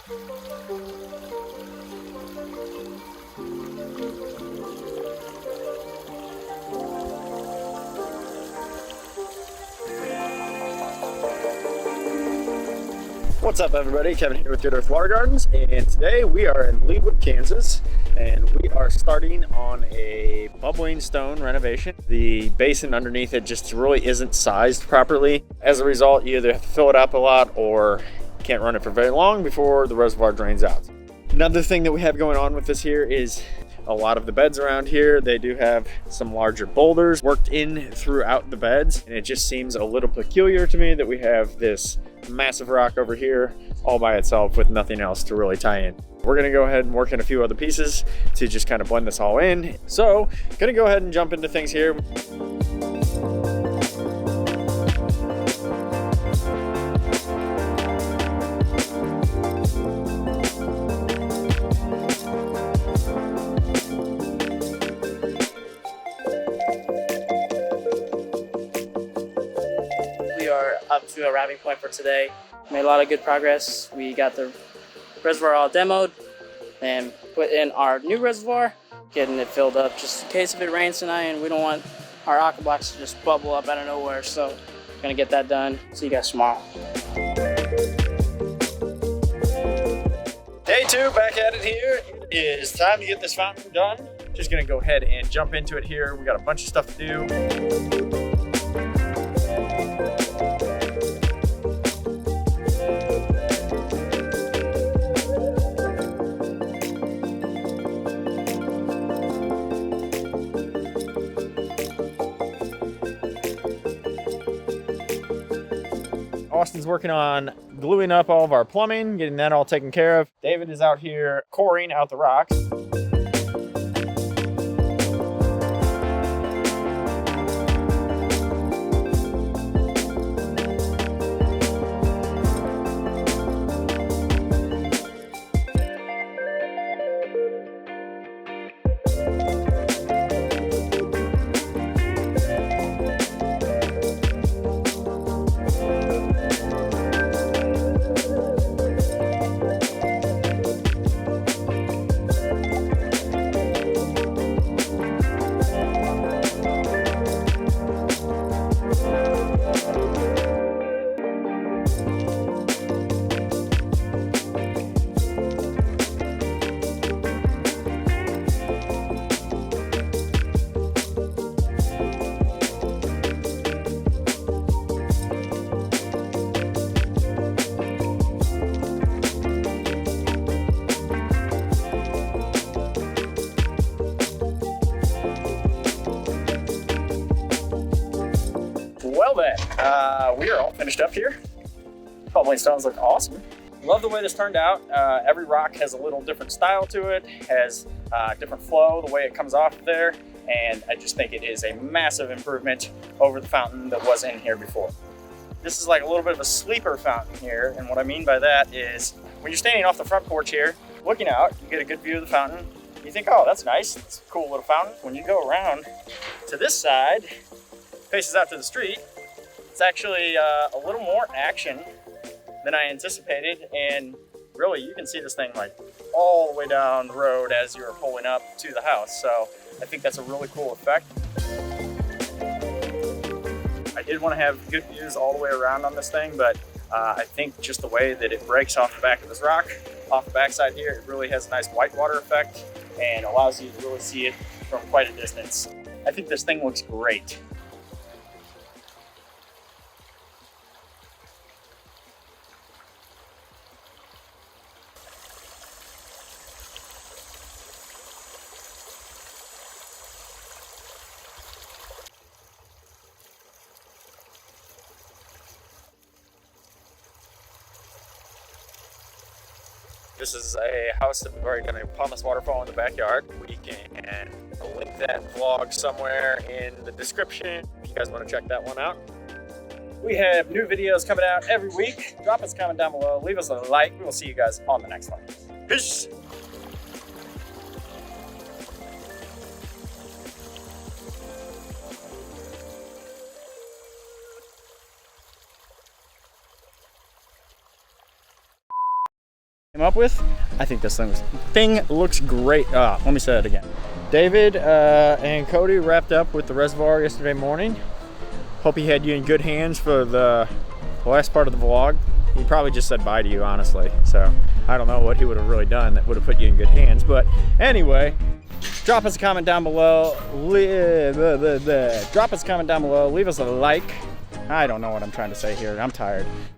What's up, everybody? Kevin here with Good Earth Water Gardens, and today we are in Leawood, Kansas, and we are starting on a bubbling stone renovation. The basin underneath it just really isn't sized properly. As a result, you either have to fill it up a lot or can't run it for very long before the reservoir drains out. Another thing that we have going on with this here is a lot of the beds around here, they do have some larger boulders worked in throughout the beds, and it just seems a little peculiar to me that we have this massive rock over here all by itself with nothing else to really tie in. We're gonna go ahead and work in a few other pieces to just kind of blend this all in. So gonna go ahead and jump into things here. We are up to a wrapping point for today. Made a lot of good progress. We got the reservoir all demoed and put in our new reservoir, getting it filled up just in case if it rains tonight, and we don't want our aqua blocks to just bubble up out of nowhere. So gonna get that done. See you guys tomorrow. Day two, back at it here. It is time to get this fountain done. Just gonna go ahead and jump into it here. We got a bunch of stuff to do. Austin's working on gluing up all of our plumbing, getting that all taken care of. David is out here coring out the rocks. Well then, we are all finished up here. Bubbling stones look awesome. Love the way this turned out. Every rock has a little different style to it, has different flow, the way it comes off of there, and I just think it is a massive improvement over the fountain that was in here before. This is like a little bit of a sleeper fountain here, and what I mean by that is when you're standing off the front porch here, looking out, you get a good view of the fountain. You think, oh, that's nice, it's a cool little fountain. When you go around to this side, faces out to the street, it's actually a little more action than I anticipated, and really you can see this thing like all the way down the road as you're pulling up to the house. So I think that's a really cool effect. I did want to have good views all the way around on this thing, but I think just the way that it breaks off the back of this rock, off the backside here, it really has a nice whitewater effect and allows you to really see it from quite a distance. I think this thing looks great. This is a house that we've already done a pondless waterfall in the backyard. We can link that vlog somewhere in the description if you guys want to check that one out. We have new videos coming out every week. Drop us a comment down below. Leave us a like. We will see you guys on the next one. Peace. came up with. I think this thing looks great. Let me say it again. David and Cody wrapped up with the reservoir yesterday morning. Hope he had you in good hands for the last part of the vlog. He probably just said bye to you, honestly. So I don't know what he would have really done that would have put you in good hands. But anyway, drop us a comment down below. Drop us a comment down below. Leave us a like. I don't know what I'm trying to say here. I'm tired.